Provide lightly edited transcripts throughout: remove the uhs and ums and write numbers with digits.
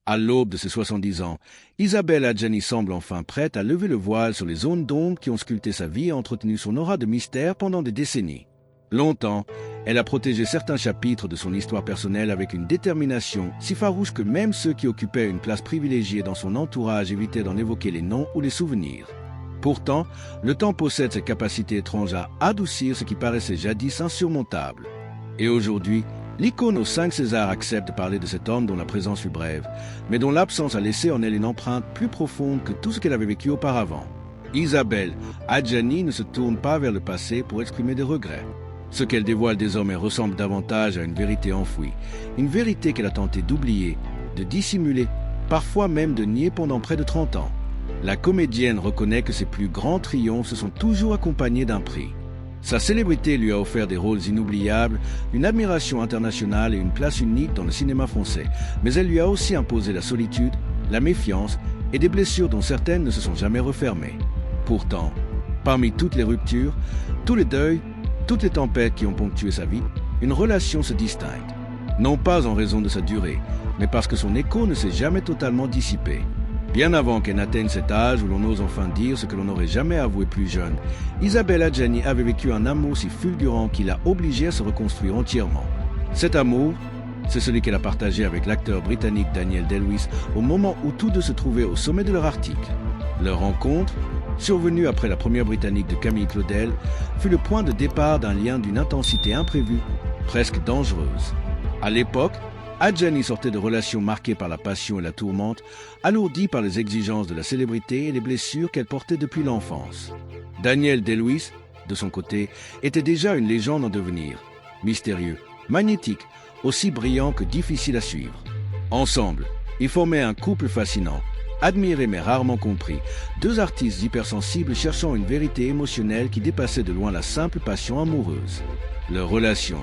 À l'aube de ses 70 ans, Isabelle Adjani semble enfin prête à lever le voile sur les zones d'ombre qui ont sculpté sa vie et entretenu son aura de mystère pendant des décennies. Longtemps, elle a protégé certains chapitres de son histoire personnelle avec une détermination si farouche que même ceux qui occupaient une place privilégiée dans son entourage évitaient d'en évoquer les noms ou les souvenirs. Pourtant, le temps possède cette capacité étrange à adoucir ce qui paraissait jadis insurmontable. Et aujourd'hui, l'icône aux 5 Césars accepte de parler de cet homme dont la présence fut brève, mais dont l'absence a laissé en elle une empreinte plus profonde que tout ce qu'elle avait vécu auparavant. Isabelle Adjani ne se tourne pas vers le passé pour exprimer des regrets. Ce qu'elle dévoile désormais ressemble davantage à une vérité enfouie, une vérité qu'elle a tenté d'oublier, de dissimuler, parfois même de nier pendant près de 30 ans. La comédienne reconnaît que ses plus grands triomphes se sont toujours accompagnés d'un prix. Sa célébrité lui a offert des rôles inoubliables, une admiration internationale et une place unique dans le cinéma français, mais elle lui a aussi imposé la solitude, la méfiance et des blessures dont certaines ne se sont jamais refermées. Pourtant, parmi toutes les ruptures, tous les deuils, toutes les tempêtes qui ont ponctué sa vie, une relation se distingue. Non pas en raison de sa durée, mais parce que son écho ne s'est jamais totalement dissipé. Bien avant qu'elle n'atteigne cet âge où l'on ose enfin dire ce que l'on n'aurait jamais avoué plus jeune, Isabelle Adjani avait vécu un amour si fulgurant qu'il l'a obligée à se reconstruire entièrement. Cet amour, c'est celui qu'elle a partagé avec l'acteur britannique Daniel Day-Lewis au moment où tous deux se trouvaient au sommet de leur article. Leur rencontre, survenue après la première britannique de Camille Claudel, fut le point de départ d'un lien d'une intensité imprévue, presque dangereuse. À l'époque, Adjani sortait de relations marquées par la passion et la tourmente, alourdies par les exigences de la célébrité et les blessures qu'elle portait depuis l'enfance. Daniel Day-Lewis, de son côté, était déjà une légende en devenir, mystérieux, magnétique, aussi brillant que difficile à suivre. Ensemble, ils formaient un couple fascinant, admiré mais rarement compris, 2 artistes hypersensibles cherchant une vérité émotionnelle qui dépassait de loin la simple passion amoureuse. Leur relation,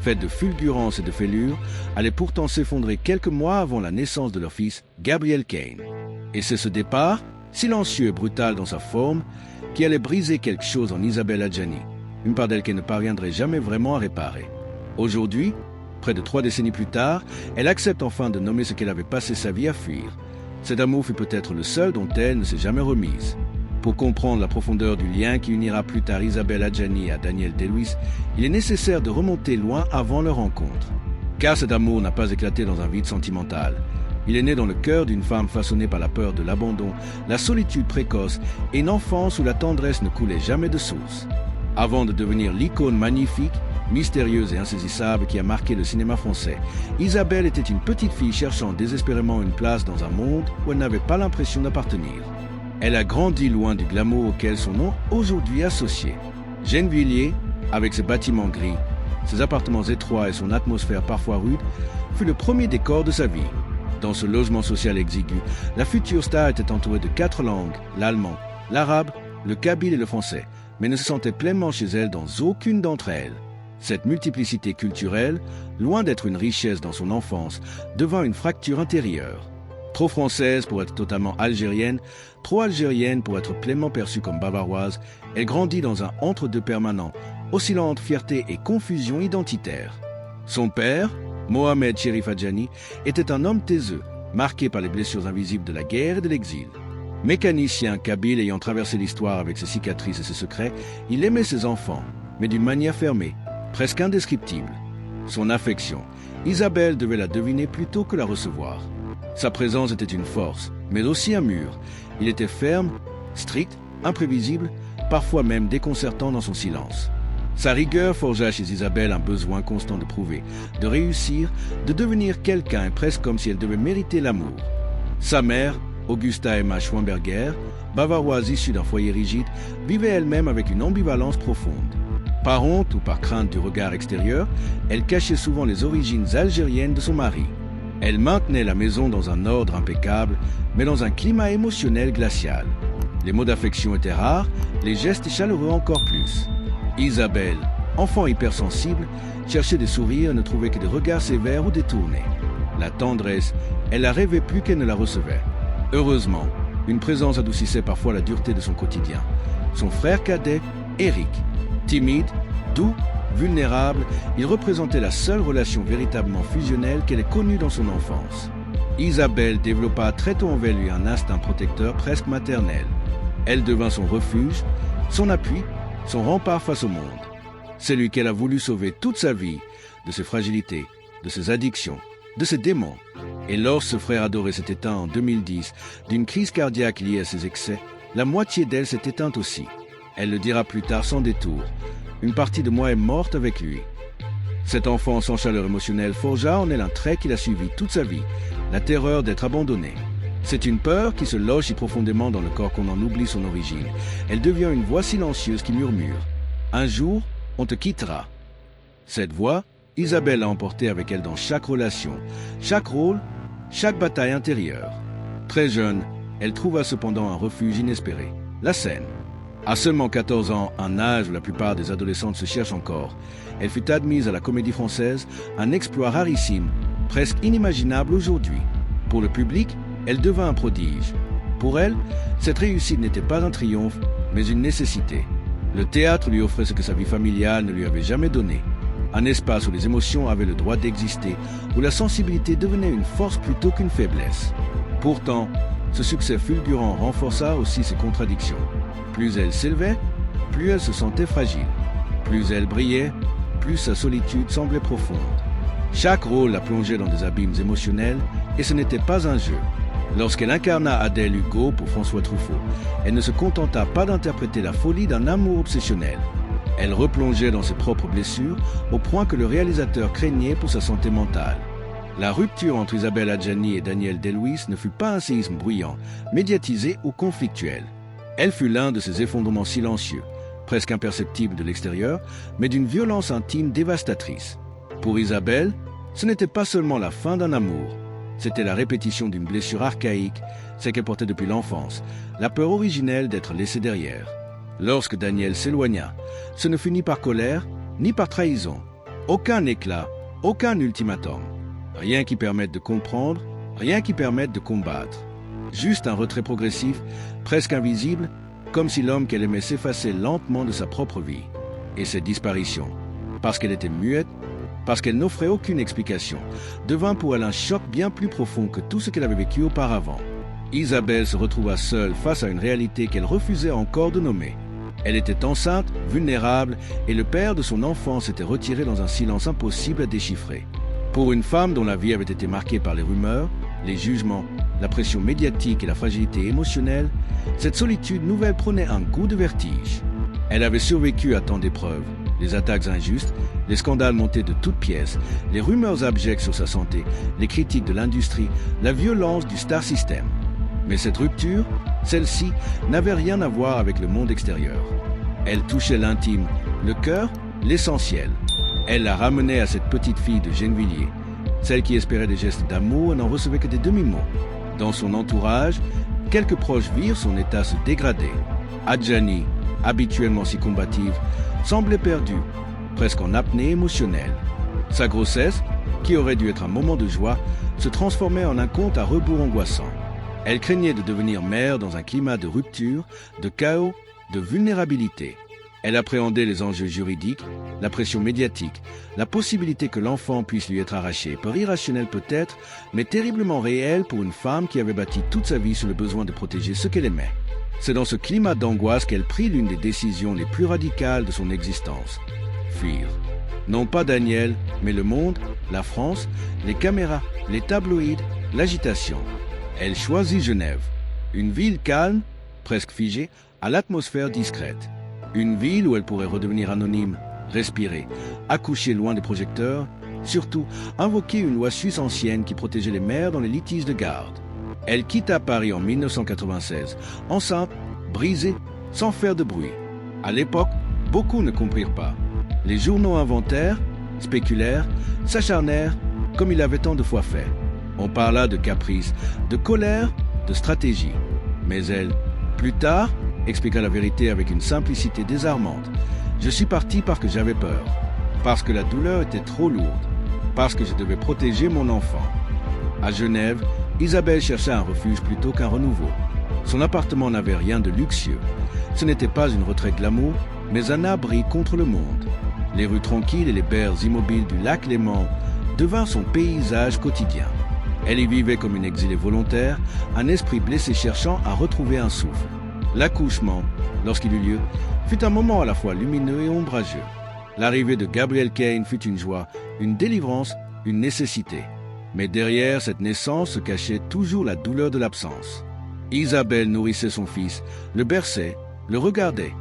faite de fulgurances et de fêlures, allait pourtant s'effondrer quelques mois avant la naissance de leur fils, Gabriel Kane. Et c'est ce départ, silencieux et brutal dans sa forme, qui allait briser quelque chose en Isabelle Adjani, une part d'elle qu'elle ne parviendrait jamais vraiment à réparer. Aujourd'hui, près de 3 décennies plus tard, elle accepte enfin de nommer ce qu'elle avait passé sa vie à fuir. Cet amour fut peut-être le seul dont elle ne s'est jamais remise. Pour comprendre la profondeur du lien qui unira plus tard Isabelle Adjani à Daniel Day-Lewis, il est nécessaire de remonter loin avant leur rencontre. Car cet amour n'a pas éclaté dans un vide sentimental. Il est né dans le cœur d'une femme façonnée par la peur de l'abandon, la solitude précoce et une enfance où la tendresse ne coulait jamais de source. Avant de devenir l'icône magnifique, mystérieuse et insaisissable qui a marqué le cinéma français, Isabelle était une petite fille cherchant désespérément une place dans un monde où elle n'avait pas l'impression d'appartenir. Elle a grandi loin du glamour auquel son nom aujourd'hui est associé. Gennevilliers, avec ses bâtiments gris, ses appartements étroits et son atmosphère parfois rude, fut le premier décor de sa vie. Dans ce logement social exigu, la future star était entourée de 4 langues, l'allemand, l'arabe, le kabyle et le français, mais ne se sentait pleinement chez elle dans aucune d'entre elles. Cette multiplicité culturelle, loin d'être une richesse dans son enfance, devint une fracture intérieure. Trop française pour être totalement algérienne, trop algérienne pour être pleinement perçue comme bavaroise, elle grandit dans un entre-deux permanent, oscillant entre fierté et confusion identitaire. Son père, Mohamed Cherif Adjani, était un homme taiseux, marqué par les blessures invisibles de la guerre et de l'exil. Mécanicien kabyle ayant traversé l'histoire avec ses cicatrices et ses secrets, il aimait ses enfants, mais d'une manière fermée, presque indescriptible. Son affection, Isabelle devait la deviner plutôt que la recevoir. Sa présence était une force, mais aussi un mur. Il était ferme, strict, imprévisible, parfois même déconcertant dans son silence. Sa rigueur forgea chez Isabelle un besoin constant de prouver, de réussir, de devenir quelqu'un, presque comme si elle devait mériter l'amour. Sa mère, Augusta Emma Schwamberger, bavaroise issue d'un foyer rigide, vivait elle-même avec une ambivalence profonde. Par honte ou par crainte du regard extérieur, elle cachait souvent les origines algériennes de son mari. Elle maintenait la maison dans un ordre impeccable, mais dans un climat émotionnel glacial. Les mots d'affection étaient rares, les gestes chaleureux encore plus. Isabelle, enfant hypersensible, cherchait des sourires et ne trouvait que des regards sévères ou détournés. La tendresse, elle la rêvait plus qu'elle ne la recevait. Heureusement, une présence adoucissait parfois la dureté de son quotidien. Son frère cadet, Eric, timide, doux, vulnérable, il représentait la seule relation véritablement fusionnelle qu'elle ait connue dans son enfance. Isabelle développa très tôt envers lui un instinct protecteur presque maternel. Elle devint son refuge, son appui, son rempart face au monde. Celui qu'elle a voulu sauver toute sa vie, de ses fragilités, de ses addictions, de ses démons. Et lorsque ce frère adoré s'est éteint en 2010 d'une crise cardiaque liée à ses excès, la moitié d'elle s'est éteinte aussi. Elle le dira plus tard sans détour. Une partie de moi est morte avec lui. Cet enfant sans chaleur émotionnelle forgea en elle un trait qu'il a suivi toute sa vie, la terreur d'être abandonné. C'est une peur qui se loge si profondément dans le corps qu'on en oublie son origine. Elle devient une voix silencieuse qui murmure « Un jour, on te quittera ». Cette voix, Isabelle l'a emportée avec elle dans chaque relation, chaque rôle, chaque bataille intérieure. Très jeune, elle trouva cependant un refuge inespéré, la scène. À seulement 14 ans, un âge où la plupart des adolescentes se cherchent encore, elle fut admise à la Comédie Française, un exploit rarissime, presque inimaginable aujourd'hui. Pour le public, elle devint un prodige. Pour elle, cette réussite n'était pas un triomphe, mais une nécessité. Le théâtre lui offrait ce que sa vie familiale ne lui avait jamais donné. Un espace où les émotions avaient le droit d'exister, où la sensibilité devenait une force plutôt qu'une faiblesse. Pourtant, ce succès fulgurant renforça aussi ses contradictions. Plus elle s'élevait, plus elle se sentait fragile. Plus elle brillait, plus sa solitude semblait profonde. Chaque rôle la plongeait dans des abîmes émotionnels, et ce n'était pas un jeu. Lorsqu'elle incarna Adèle Hugo pour François Truffaut, elle ne se contenta pas d'interpréter la folie d'un amour obsessionnel. Elle replongeait dans ses propres blessures, au point que le réalisateur craignait pour sa santé mentale. La rupture entre Isabelle Adjani et Daniel Day-Lewis ne fut pas un séisme bruyant, médiatisé ou conflictuel. Elle fut l'un de ces effondrements silencieux, presque imperceptibles de l'extérieur, mais d'une violence intime dévastatrice. Pour Isabelle, ce n'était pas seulement la fin d'un amour, c'était la répétition d'une blessure archaïque, celle qu'elle portait depuis l'enfance, la peur originelle d'être laissée derrière. Lorsque Daniel s'éloigna, ce ne fut ni par colère, ni par trahison. Aucun éclat, aucun ultimatum. Rien qui permette de comprendre, rien qui permette de combattre. Juste un retrait progressif, presque invisible, comme si l'homme qu'elle aimait s'effaçait lentement de sa propre vie. Et cette disparition, parce qu'elle était muette, parce qu'elle n'offrait aucune explication, devint pour elle un choc bien plus profond que tout ce qu'elle avait vécu auparavant. Isabelle se retrouva seule face à une réalité qu'elle refusait encore de nommer. Elle était enceinte, vulnérable, et le père de son enfant s'était retiré dans un silence impossible à déchiffrer. Pour une femme dont la vie avait été marquée par les rumeurs, les jugements, la pression médiatique et la fragilité émotionnelle, cette solitude nouvelle prenait un goût de vertige. Elle avait survécu à tant d'épreuves, les attaques injustes, les scandales montés de toutes pièces, les rumeurs abjectes sur sa santé, les critiques de l'industrie, la violence du star system. Mais cette rupture, celle-ci, n'avait rien à voir avec le monde extérieur. Elle touchait l'intime, le cœur, l'essentiel. Elle la ramenait à cette petite fille de Gennevilliers, celle qui espérait des gestes d'amour et n'en recevait que des demi-mots. Dans son entourage, quelques proches virent son état se dégrader. Adjani, habituellement si combative, semblait perdue, presque en apnée émotionnelle. Sa grossesse, qui aurait dû être un moment de joie, se transformait en un conte à rebours angoissant. Elle craignait de devenir mère dans un climat de rupture, de chaos, de vulnérabilité. Elle appréhendait les enjeux juridiques, la pression médiatique, la possibilité que l'enfant puisse lui être arraché, peur irrationnelle peut-être, mais terriblement réelle pour une femme qui avait bâti toute sa vie sur le besoin de protéger ce qu'elle aimait. C'est dans ce climat d'angoisse qu'elle prit l'une des décisions les plus radicales de son existence. Fuir. Non pas Daniel, mais le monde, la France, les caméras, les tabloïds, l'agitation. Elle choisit Genève, une ville calme, presque figée, à l'atmosphère discrète. Une ville où elle pourrait redevenir anonyme, respirer, accoucher loin des projecteurs, surtout invoquer une loi suisse ancienne qui protégeait les mères dans les litiges de garde. Elle quitta Paris en 1996, enceinte, brisée, sans faire de bruit. À l'époque, beaucoup ne comprirent pas. Les journaux inventèrent, spéculèrent, s'acharnèrent, comme il avait tant de fois fait. On parla de caprice, de colère, de stratégie. Mais elle, plus tard, expliqua la vérité avec une simplicité désarmante. Je suis parti parce que j'avais peur, parce que la douleur était trop lourde, parce que je devais protéger mon enfant. À Genève, Isabelle chercha un refuge plutôt qu'un renouveau. Son appartement n'avait rien de luxueux. Ce n'était pas une retraite glamour, mais un abri contre le monde. Les rues tranquilles et les berges immobiles du lac Léman devinrent son paysage quotidien. Elle y vivait comme une exilée volontaire, un esprit blessé cherchant à retrouver un souffle. L'accouchement, lorsqu'il eut lieu, fut un moment à la fois lumineux et ombrageux. L'arrivée de Gabriel Kane fut une joie, une délivrance, une nécessité. Mais derrière cette naissance se cachait toujours la douleur de l'absence. Isabelle nourrissait son fils, le berçait, le regardait,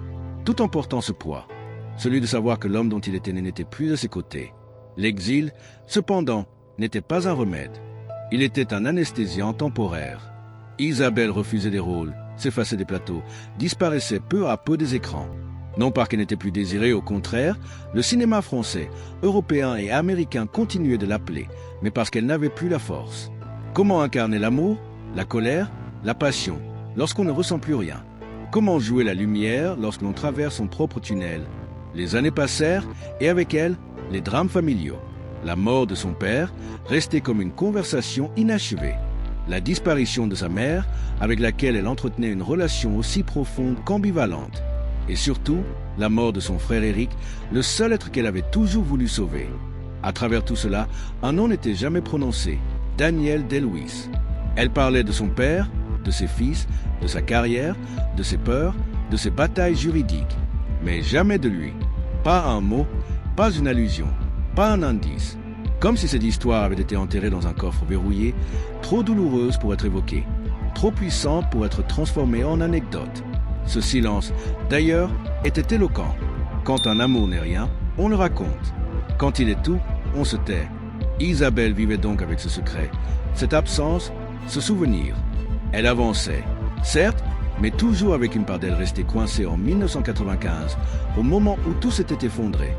tout en portant ce poids, celui de savoir que l'homme dont il était né n'était plus à ses côtés. L'exil, cependant, n'était pas un remède. Il était un anesthésiant temporaire. Isabelle refusait des rôles, s'effaçait des plateaux, disparaissait peu à peu des écrans. Non pas qu'elle n'était plus désirée, au contraire, le cinéma français, européen et américain continuait de l'appeler, mais parce qu'elle n'avait plus la force. Comment incarner l'amour, la colère, la passion, lorsqu'on ne ressent plus rien? Comment jouer la lumière lorsque l'on traverse son propre tunnel? Les années passèrent, et avec elles, les drames familiaux. La mort de son père restait comme une conversation inachevée. La disparition de sa mère, avec laquelle elle entretenait une relation aussi profonde qu'ambivalente. Et surtout, la mort de son frère Éric, le seul être qu'elle avait toujours voulu sauver. À travers tout cela, un nom n'était jamais prononcé, Daniel Day-Lewis. Elle parlait de son père, de ses fils, de sa carrière, de ses peurs, de ses batailles juridiques. Mais jamais de lui. Pas un mot, pas une allusion, pas un indice. Comme si cette histoire avait été enterrée dans un coffre verrouillé, trop douloureuse pour être évoquée, trop puissante pour être transformée en anecdote. Ce silence, d'ailleurs, était éloquent. Quand un amour n'est rien, on le raconte. Quand il est tout, on se tait. Isabelle vivait donc avec ce secret, cette absence, ce souvenir. Elle avançait, certes, mais toujours avec une part d'elle restée coincée en 1995, au moment où tout s'était effondré.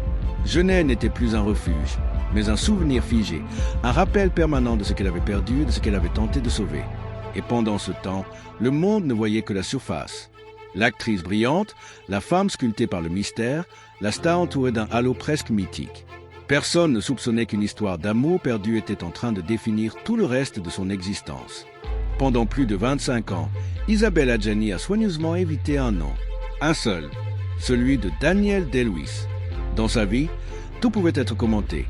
Genève n'était plus un refuge, mais un souvenir figé, un rappel permanent de ce qu'elle avait perdu, de ce qu'elle avait tenté de sauver. Et pendant ce temps, le monde ne voyait que la surface. L'actrice brillante, la femme sculptée par le mystère, la star entourée d'un halo presque mythique. Personne ne soupçonnait qu'une histoire d'amour perdu était en train de définir tout le reste de son existence. Pendant plus de 25 ans, Isabelle Adjani a soigneusement évité un nom, un seul, celui de Daniel Day-Lewis. Dans sa vie, tout pouvait être commenté.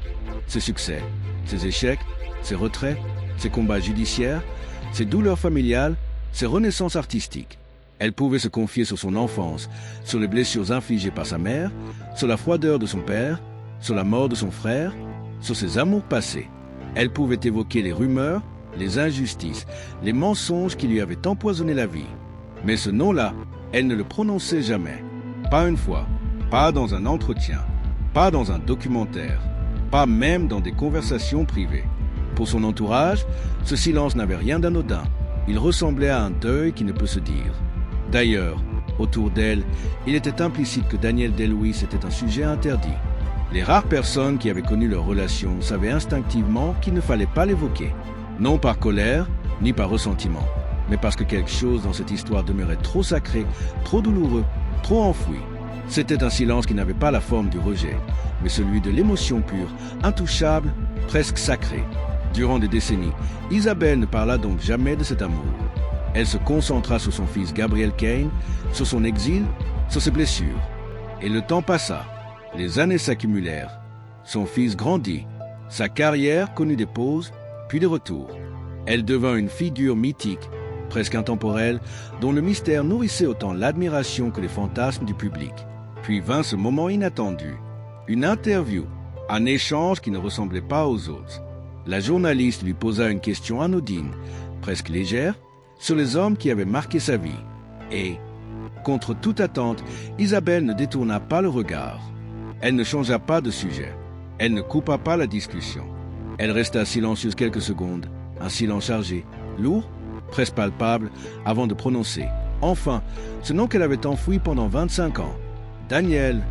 Ses succès, ses échecs, ses retraits, ses combats judiciaires, ses douleurs familiales, ses renaissances artistiques. Elle pouvait se confier sur son enfance, sur les blessures infligées par sa mère, sur la froideur de son père, sur la mort de son frère, sur ses amours passés. Elle pouvait évoquer les rumeurs, les injustices, les mensonges qui lui avaient empoisonné la vie. Mais ce nom-là, elle ne le prononçait jamais. Pas une fois, pas dans un entretien, pas dans un documentaire, pas même dans des conversations privées. Pour son entourage, ce silence n'avait rien d'anodin. Il ressemblait à un deuil qui ne peut se dire. D'ailleurs, autour d'elle, il était implicite que Daniel Day-Lewis était un sujet interdit. Les rares personnes qui avaient connu leur relation savaient instinctivement qu'il ne fallait pas l'évoquer. Non par colère, ni par ressentiment, mais parce que quelque chose dans cette histoire demeurait trop sacré, trop douloureux, trop enfoui. C'était un silence qui n'avait pas la forme du rejet, mais celui de l'émotion pure, intouchable, presque sacrée. Durant des décennies, Isabelle ne parla donc jamais de cet amour. Elle se concentra sur son fils Gabriel Kane, sur son exil, sur ses blessures. Et le temps passa. Les années s'accumulèrent. Son fils grandit. Sa carrière connut des pauses, puis des retours. Elle devint une figure mythique, presque intemporelle, dont le mystère nourrissait autant l'admiration que les fantasmes du public. Puis vint ce moment inattendu. Une interview, un échange qui ne ressemblait pas aux autres. La journaliste lui posa une question anodine, presque légère, sur les hommes qui avaient marqué sa vie. Et, contre toute attente, Isabelle ne détourna pas le regard. Elle ne changea pas de sujet. Elle ne coupa pas la discussion. Elle resta silencieuse quelques secondes, un silence chargé, lourd, presque palpable, avant de prononcer, enfin, ce nom qu'elle avait enfoui pendant 25 ans. Daniel.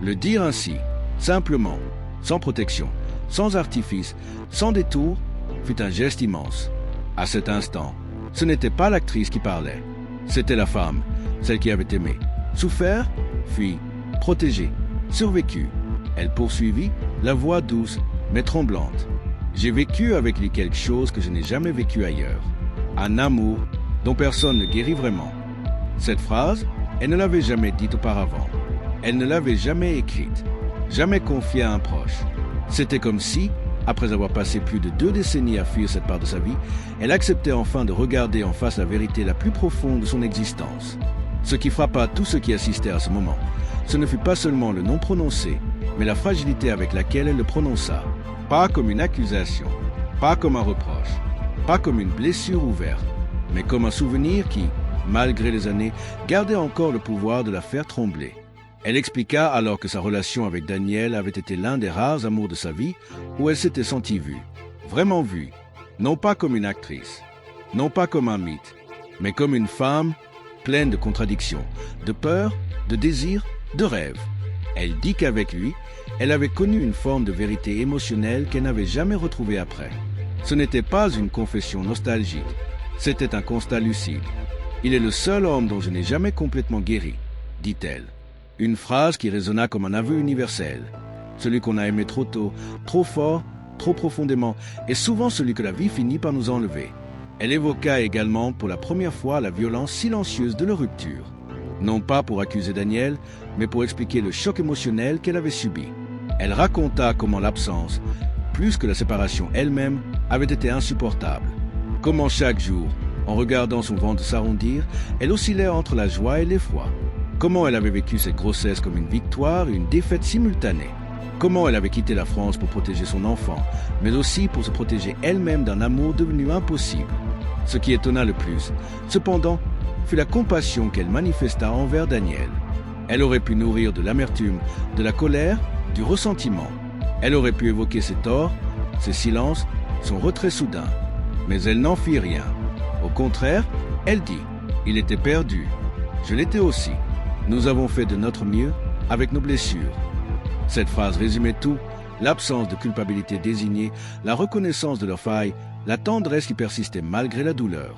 Le dire ainsi, simplement, sans protection, sans artifice, sans détour, fut un geste immense. À cet instant, ce n'était pas l'actrice qui parlait. C'était la femme, celle qui avait aimé, souffert, fui, protégé, survécu. Elle poursuivit, la voix douce, mais tremblante. J'ai vécu avec lui quelque chose que je n'ai jamais vécu ailleurs. Un amour dont personne ne guérit vraiment. Cette phrase, elle ne l'avait jamais dite auparavant. Elle ne l'avait jamais écrite, jamais confiée à un proche. C'était comme si, Après avoir passé plus de 2 décennies à fuir cette part de sa vie, elle acceptait enfin de regarder en face la vérité la plus profonde de son existence. Ce qui frappa tous ceux qui assistaient à ce moment, ce ne fut pas seulement le nom prononcé, mais la fragilité avec laquelle elle le prononça. Pas comme une accusation, pas comme un reproche, pas comme une blessure ouverte, mais comme un souvenir qui, malgré les années, gardait encore le pouvoir de la faire trembler. Elle expliqua alors que sa relation avec Daniel avait été l'un des rares amours de sa vie où elle s'était sentie vue, vraiment vue, non pas comme une actrice, non pas comme un mythe, mais comme une femme pleine de contradictions, de peur, de désirs, de rêves. Elle dit qu'avec lui, elle avait connu une forme de vérité émotionnelle qu'elle n'avait jamais retrouvée après. Ce n'était pas une confession nostalgique, c'était un constat lucide. Il est le seul homme dont je n'ai jamais complètement guéri, dit-elle. Une phrase qui résonna comme un aveu universel. Celui qu'on a aimé trop tôt, trop fort, trop profondément, est souvent celui que la vie finit par nous enlever. Elle évoqua également pour la première fois la violence silencieuse de leur rupture. Non pas pour accuser Daniel, mais pour expliquer le choc émotionnel qu'elle avait subi. Elle raconta comment l'absence, plus que la séparation elle-même, avait été insupportable. Comment chaque jour, en regardant son ventre s'arrondir, elle oscillait entre la joie et l'effroi. Comment elle avait vécu cette grossesse comme une victoire et une défaite simultanée. Comment elle avait quitté la France pour protéger son enfant, mais aussi pour se protéger elle-même d'un amour devenu impossible. Ce qui étonna le plus, cependant, fut la compassion qu'elle manifesta envers Daniel. Elle aurait pu nourrir de l'amertume, de la colère, du ressentiment. Elle aurait pu évoquer ses torts, ses silences, son retrait soudain. Mais elle n'en fit rien. Au contraire, elle dit « Il était perdu. Je l'étais aussi. Nous avons fait de notre mieux avec nos blessures. » Cette phrase résumait tout, l'absence de culpabilité désignée, la reconnaissance de leurs failles, la tendresse qui persistait malgré la douleur.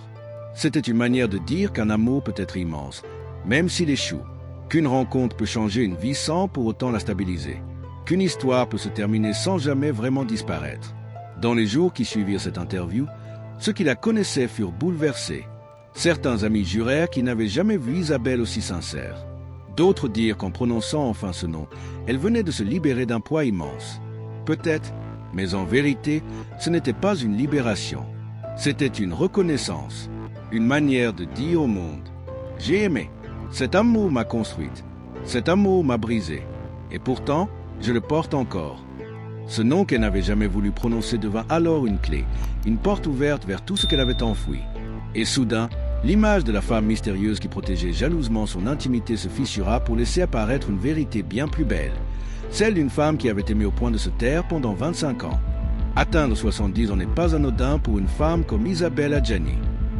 C'était une manière de dire qu'un amour peut être immense, même s'il échoue, qu'une rencontre peut changer une vie sans pour autant la stabiliser, qu'une histoire peut se terminer sans jamais vraiment disparaître. Dans les jours qui suivirent cette interview, ceux qui la connaissaient furent bouleversés. Certains amis jurèrent qu'ils n'avaient jamais vu Isabelle aussi sincère. D'autres dirent qu'en prononçant enfin ce nom, elle venait de se libérer d'un poids immense. Peut-être, mais en vérité, ce n'était pas une libération. C'était une reconnaissance, une manière de dire au monde « J'ai aimé, cet amour m'a construite, cet amour m'a brisé, et pourtant, je le porte encore. » Ce nom qu'elle n'avait jamais voulu prononcer devint alors une clé, une porte ouverte vers tout ce qu'elle avait enfoui. Et soudain, l'image de la femme mystérieuse qui protégeait jalousement son intimité se fissura pour laisser apparaître une vérité bien plus belle, celle d'une femme qui avait aimé au point de se taire pendant 25 ans. Atteindre 70 ans n'est pas anodin pour une femme comme Isabelle Adjani.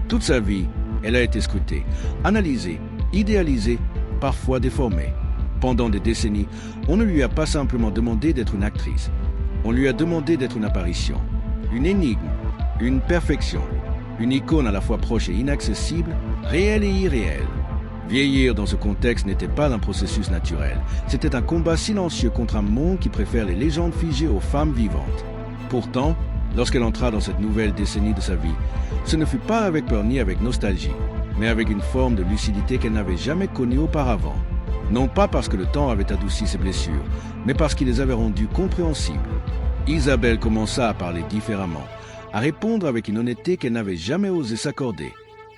Toute sa vie, elle a été scrutée, analysée, idéalisée, parfois déformée. Pendant des décennies, on ne lui a pas simplement demandé d'être une actrice. On lui a demandé d'être une apparition, une énigme, une perfection, une icône à la fois proche et inaccessible, réelle et irréelle. Vieillir dans ce contexte n'était pas un processus naturel. C'était un combat silencieux contre un monde qui préfère les légendes figées aux femmes vivantes. Pourtant, lorsqu'elle entra dans cette nouvelle décennie de sa vie, ce ne fut pas avec peur ni avec nostalgie, mais avec une forme de lucidité qu'elle n'avait jamais connue auparavant. Non pas parce que le temps avait adouci ses blessures, mais parce qu'il les avait rendues compréhensibles. Isabelle commença à parler différemment, à répondre avec une honnêteté qu'elle n'avait jamais osé s'accorder.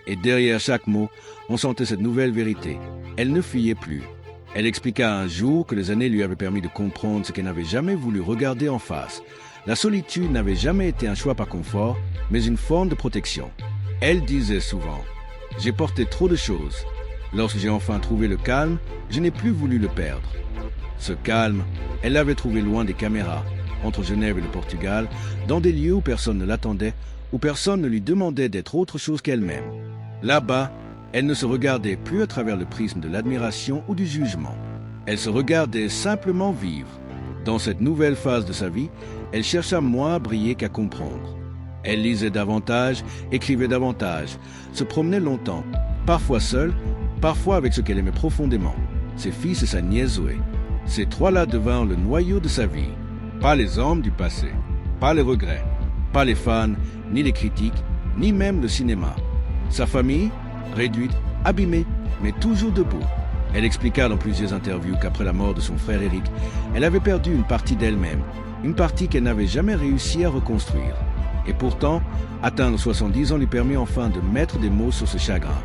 Et derrière chaque mot, on sentait cette nouvelle vérité. Elle ne fuyait plus. Elle expliqua un jour que les années lui avaient permis de comprendre ce qu'elle n'avait jamais voulu regarder en face. La solitude n'avait jamais été un choix par confort, mais une forme de protection. Elle disait souvent « J'ai porté trop de choses. Lorsque j'ai enfin trouvé le calme, je n'ai plus voulu le perdre. » Ce calme, elle l'avait trouvé loin des caméras, entre Genève et le Portugal, dans des lieux où personne ne l'attendait, où personne ne lui demandait d'être autre chose qu'elle-même. Là-bas, elle ne se regardait plus à travers le prisme de l'admiration ou du jugement. Elle se regardait simplement vivre. Dans cette nouvelle phase de sa vie, elle chercha moins à briller qu'à comprendre. Elle lisait davantage, écrivait davantage, se promenait longtemps, parfois seule, parfois avec ce qu'elle aimait profondément, ses fils et sa nièce Zoé. Ces trois-là devinrent le noyau de sa vie. Pas les hommes du passé, pas les regrets, pas les fans, ni les critiques, ni même le cinéma. Sa famille, réduite, abîmée, mais toujours debout. Elle expliqua dans plusieurs interviews qu'après la mort de son frère Eric, elle avait perdu une partie d'elle-même, une partie qu'elle n'avait jamais réussi à reconstruire. Et pourtant, atteindre 70 ans lui permet enfin de mettre des mots sur ce chagrin.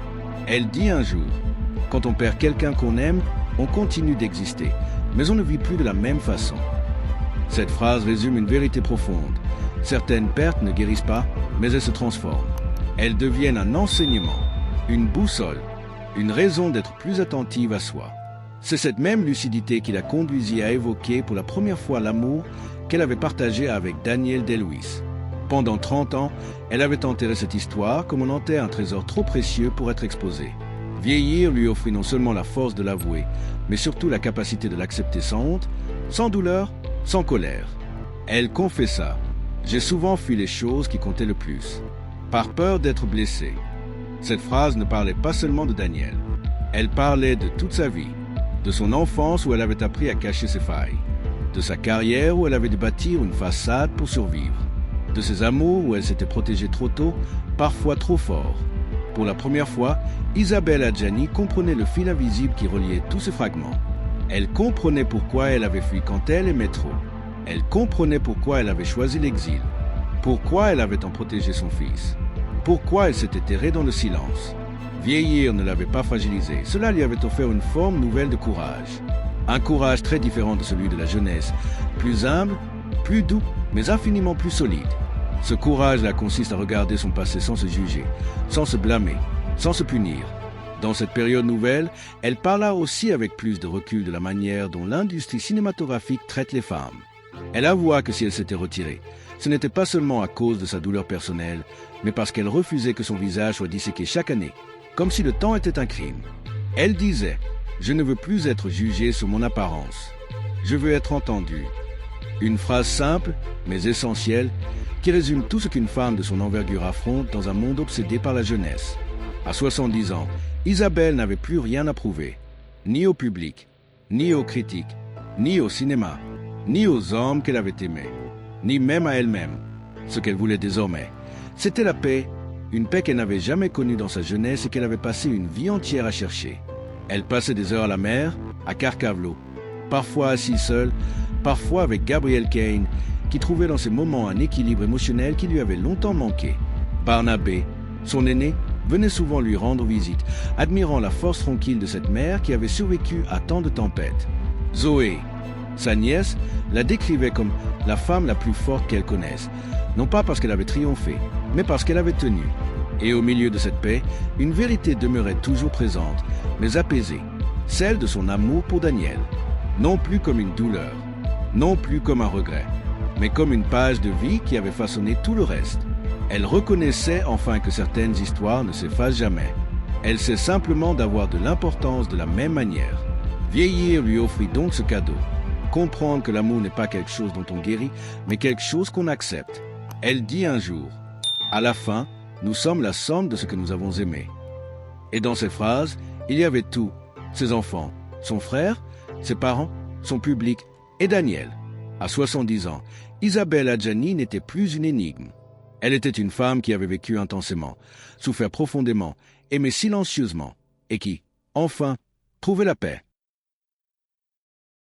Elle dit un jour, « Quand on perd quelqu'un qu'on aime, on continue d'exister, mais on ne vit plus de la même façon. » Cette phrase résume une vérité profonde. Certaines pertes ne guérissent pas, mais elles se transforment. Elles deviennent un enseignement, une boussole, une raison d'être plus attentive à soi. C'est cette même lucidité qui la conduisit à évoquer pour la première fois l'amour qu'elle avait partagé avec Daniel Day-Lewis. Pendant 30 ans, elle avait enterré cette histoire comme on enterre un trésor trop précieux pour être exposé. Vieillir lui offrit non seulement la force de l'avouer, mais surtout la capacité de l'accepter sans honte, sans douleur, sans colère. Elle confessa « J'ai souvent fui les choses qui comptaient le plus, par peur d'être blessée. » Cette phrase ne parlait pas seulement de Daniel. Elle parlait de toute sa vie, de son enfance où elle avait appris à cacher ses failles, de sa carrière où elle avait dû bâtir une façade pour survivre, de ses amours où elle s'était protégée trop tôt, parfois trop fort. Pour la première fois, Isabelle Adjani comprenait le fil invisible qui reliait tous ces fragments. Elle comprenait pourquoi elle avait fui quand elle aimait trop. Elle comprenait pourquoi elle avait choisi l'exil, pourquoi elle avait tant protégé son fils, pourquoi elle s'était terrée dans le silence. Vieillir ne l'avait pas fragilisée, cela lui avait offert une forme nouvelle de courage. Un courage très différent de celui de la jeunesse, plus humble, plus doux, mais infiniment plus solide. Ce courage-là consiste à regarder son passé sans se juger, sans se blâmer, sans se punir. Dans cette période nouvelle, elle parla aussi avec plus de recul de la manière dont l'industrie cinématographique traite les femmes. Elle avoua que si elle s'était retirée, ce n'était pas seulement à cause de sa douleur personnelle, mais parce qu'elle refusait que son visage soit disséqué chaque année, comme si le temps était un crime. Elle disait « Je ne veux plus être jugée sur mon apparence. Je veux être entendue. » Une phrase simple, mais essentielle, qui résume tout ce qu'une femme de son envergure affronte dans un monde obsédé par la jeunesse. À 70 ans, Isabelle n'avait plus rien à prouver, ni au public, ni aux critiques, ni au cinéma, ni aux hommes qu'elle avait aimés, ni même à elle-même. Ce qu'elle voulait désormais, c'était la paix, une paix qu'elle n'avait jamais connue dans sa jeunesse et qu'elle avait passé une vie entière à chercher. Elle passait des heures à la mer, à Carcavlo, parfois assise seule, parfois avec Gabriel Kane, qui trouvait dans ces moments un équilibre émotionnel qui lui avait longtemps manqué. Barnabé, son aîné, venait souvent lui rendre visite, admirant la force tranquille de cette mère qui avait survécu à tant de tempêtes. Zoé, sa nièce, la décrivait comme la femme la plus forte qu'elle connaisse, non pas parce qu'elle avait triomphé, mais parce qu'elle avait tenu. Et au milieu de cette paix, une vérité demeurait toujours présente, mais apaisée, celle de son amour pour Daniel. Non plus comme une douleur, non plus comme un regret, mais comme une page de vie qui avait façonné tout le reste. Elle reconnaissait enfin que certaines histoires ne s'effacent jamais. Elle sait simplement d'avoir de l'importance de la même manière. Vieillir lui offrit donc ce cadeau. Comprendre que l'amour n'est pas quelque chose dont on guérit, mais quelque chose qu'on accepte. Elle dit un jour, « À la fin, nous sommes la somme de ce que nous avons aimé. » Et dans ces phrases, il y avait tout. Ses enfants, son frère, ses parents, son public et Daniel. À 70 ans, Isabelle Adjani n'était plus une énigme. Elle était une femme qui avait vécu intensément, souffert profondément, aimé silencieusement, et qui, enfin, trouvait la paix.